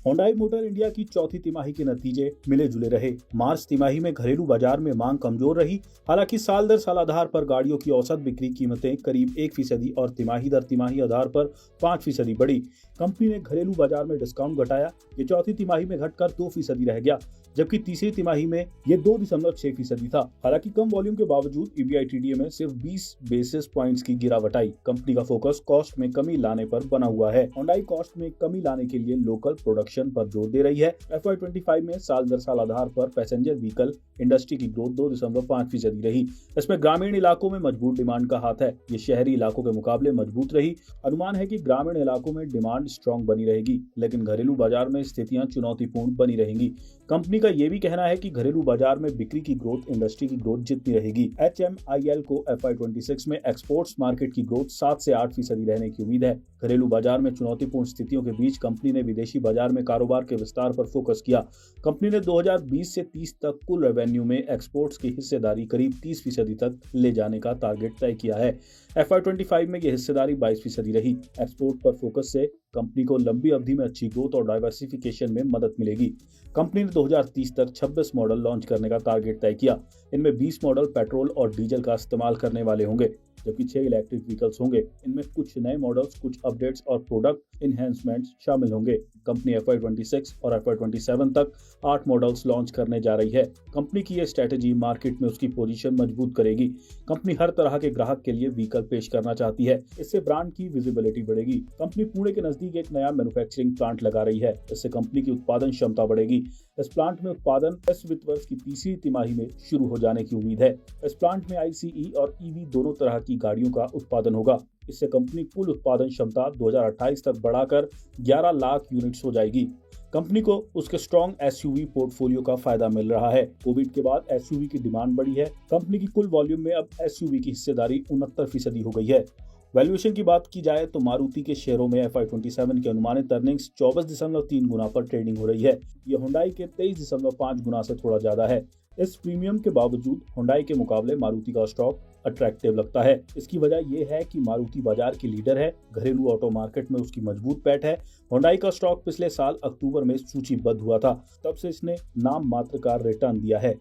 Hyundai motor India की चौथी तिमाही के नतीजे मिले जुले रहे। मार्च तिमाही में घरेलू बाजार में मांग कमजोर रही। हालांकि साल दर साल आधार पर गाड़ियों की औसत बिक्री कीमतें करीब 1% और तिमाही दर तिमाही आधार पर 5% बढ़ी। कंपनी ने घरेलू बाजार में डिस्काउंट घटाया। ये चौथी तिमाही में घटकर 2% रह गया, जबकि तीसरी तिमाही में ये 2.6% था। हालांकि कम वॉल्यूम के बावजूद EBITDA में सिर्फ 20 बेसिस पॉइंट्स की गिरावट आई। कंपनी का फोकस कॉस्ट में कमी लाने पर बना हुआ है। हुंडई कॉस्ट में कमी लाने के लिए लोकल प्रोडक्शन पर जोर दे रही है। FY25 में साल दर साल आधार पर पैसेंजर व्हीकल इंडस्ट्री की ग्रोथ 2.5% रही। इसमें ग्रामीण इलाकों में मजबूत डिमांड का हाथ है। ये शहरी इलाकों के मुकाबले मजबूत रही। अनुमान है कि ग्रामीण इलाकों में डिमांड स्ट्रॉन्ग बनी रहेगी, लेकिन घरेलू बाजार में स्थितियां चुनौतीपूर्ण बनी रहेंगी। कंपनी का यह भी कहना है कि घरेलू बाजार में बिक्री की ग्रोथ इंडस्ट्री की ग्रोथ जितनी रहेगी। HMIL को FY26 में एक्सपोर्ट्स मार्केट की ग्रोथ 7 से 8% रहने की उम्मीद है। घरेलू बाजार में चुनौतीपूर्ण स्थितियों के बीच कंपनी ने विदेशी बाजार में कारोबार के विस्तार पर फोकस किया। कंपनी ने 2020 से 30 तक कुल रेवेन्यू में एक्सपोर्ट्स की हिस्सेदारी करीब 30% तक ले जाने का टारगेट तय किया है। FY25 में यह हिस्सेदारी 22% रही। एक्सपोर्ट पर फोकस से कंपनी को लंबी अवधि में अच्छी ग्रोथ और डाइवर्सिफिकेशन में मदद मिलेगी। कंपनी ने 2030 तक 26 मॉडल लॉन्च करने का टारगेट तय किया। इनमें 20 मॉडल पेट्रोल और डीजल का इस्तेमाल करने वाले होंगे, जबकि 6 इलेक्ट्रिक व्हीकल्स होंगे। इनमें कुछ नए मॉडल्स, कुछ अपडेट्स और प्रोडक्ट इनहैंसमेंट्स शामिल होंगे। कंपनी FY26 और FY27 तक 8 मॉडल्स लॉन्च करने जा रही है। कंपनी की यह स्ट्रेटेजी मार्केट में उसकी पोजीशन मजबूत करेगी। कंपनी हर तरह के ग्राहक के लिए व्हीकल पेश करना चाहती है। इससे ब्रांड की विजिबिलिटी बढ़ेगी। कंपनी पुणे के नजदीक एक नया मैन्युफैक्चरिंग प्लांट लगा रही है। इससे कंपनी की उत्पादन क्षमता बढ़ेगी। इस प्लांट में उत्पादन इस वित्त वर्ष की तीसरी तिमाही में शुरू हो जाने की उम्मीद है। इस प्लांट में ICE और EV दोनों तरह की गाड़ियों का उत्पादन होगा। इससे कंपनी कुल उत्पादन क्षमता 2028 तक बढ़ाकर 11 लाख यूनिट्स हो जाएगी। कंपनी को उसके स्ट्रॉन्ग SUV पोर्टफोलियो का फायदा मिल रहा है। कोविड के बाद SUV की डिमांड बढ़ी है। कंपनी की कुल वॉल्यूम में अब SUV की हिस्सेदारी 69% हो गई है। वैल्यूएशन की बात की जाए तो मारुति के शेयरों में FY27 की अनुमानित अर्निंग्स 24.3 गुना पर ट्रेडिंग हो रही है। यह हुंडई के 23.5 गुना से थोड़ा ज्यादा है। इस प्रीमियम के बावजूद हुंडई के मुकाबले मारुति का स्टॉक अट्रैक्टिव लगता है। इसकी वजह यह है कि मारुति बाजार की लीडर है। घरेलू ऑटो मार्केट में उसकी मजबूत पैठ है। हुंडई का स्टॉक पिछले साल अक्टूबर में सूचीबद्ध हुआ था। तब से इसने नाम मात्र का रिटर्न दिया है।